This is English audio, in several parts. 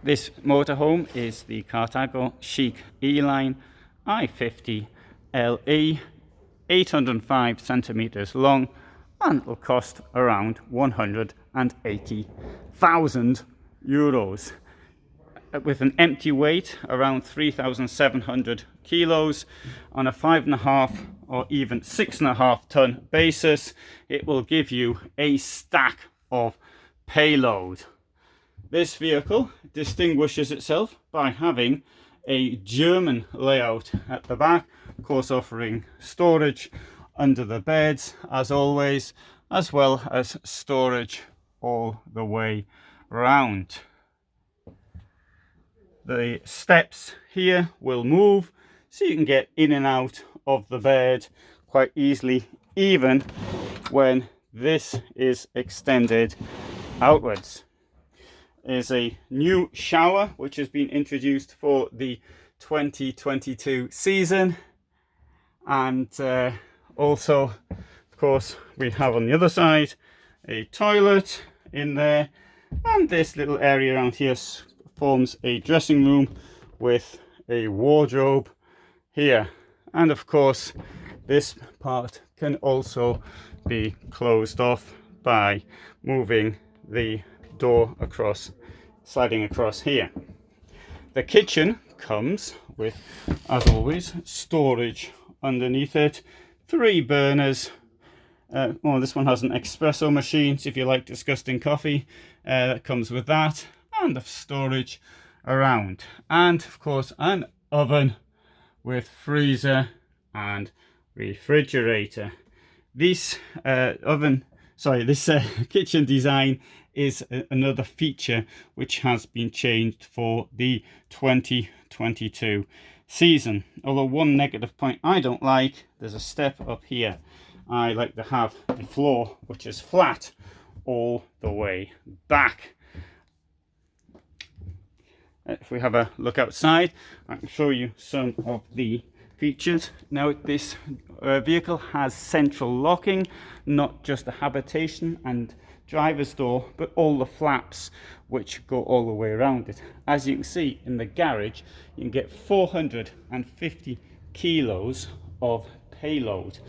This motorhome is the Carthago Chic E-Line i50 LE, 805 centimetres long, and it will cost around €180,000 with an empty weight around 3,700 kilos on a 5.5 or even 6.5 ton basis. It will give you a stack of payload. This vehicle distinguishes itself by having a German layout at the back, of course offering storage under the beds as always, as well as storage all the way round. The steps here will move so you can get in and out of the bed quite easily, even when this is extended outwards. Is a new shower which has been introduced for the 2022 season, and also of course we have on the other side a toilet in there, and this little area around here forms a dressing room with a wardrobe here, and of course this part can also be closed off by moving the door across, sliding across here. The kitchen comes with, as always, storage underneath it, 3 burners. This one has an espresso machine, so if you like disgusting coffee, that comes with that, and the storage around, and of course an oven with freezer and refrigerator. This kitchen design is another feature which has been changed for the 2022 season. Although one negative point I don't like, there's a step up here. I like to have the floor which is flat all the way back. If we have a look outside, I can show you some of the features. Now this vehicle has central locking, not just the habitation and driver's door, but all the flaps which go all the way around it. As you can see in the garage, you can get 450 kilos of payload.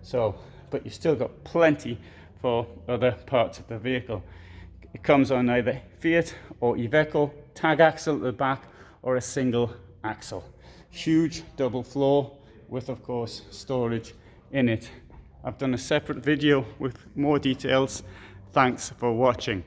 So, but you've still got plenty for other parts of the vehicle. It comes on either Fiat or Iveco, tag axle at the back, or a single axle. Huge double floor with, of course, storage in it. I've done a separate video with more details. Thanks for watching.